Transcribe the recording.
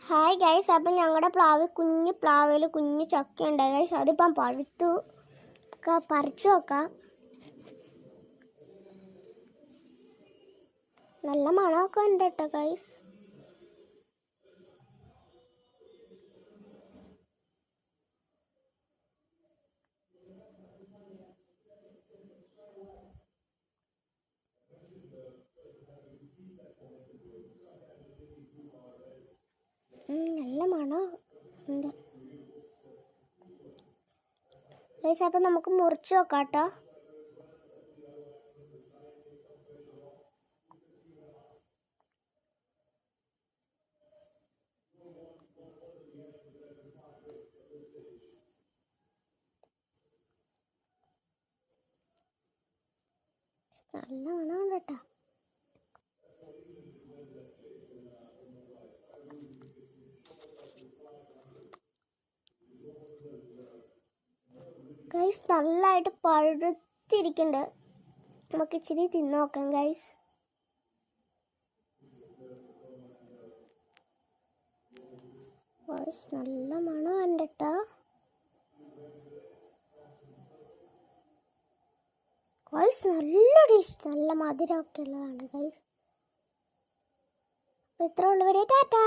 Hi guys, അപ്പം ഞങ്ങളുടെ പ്ലാവിൽ കുഞ്ഞു ചക്ക ഉണ്ട് ഗൈസ്. അതിപ്പം പഴുത്തു. പറിച്ചു നോക്കാം. നല്ല മണമൊക്കെ ഉണ്ട് കേട്ടോ ഗൈസ്. നല്ല മണം ഉണ്ട് ഗൈസ്. അപ്പം നമുക്ക് മുറിച്ച് നോക്കാം കേട്ടോ. നല്ല മണമുണ്ട് കേട്ടോ. ഗൈസ് നല്ലതായിട്ട് പഴുത്തിരിക്കുന്നുണ്ട്. നമുക്ക് ഇച്ചിരി തിന്നു നോക്കാം ഗൈസ്. നല്ല മണമുണ്ട് കേട്ടോ. ഗൈസ് നല്ല ടേസ്റ്റ്, നല്ല മധുരമൊക്കെ ഉള്ളതാണ് ഗൈസ്. അപ്പോൾ ഇത്ര ഉള്ളവരെ ടാറ്റാ.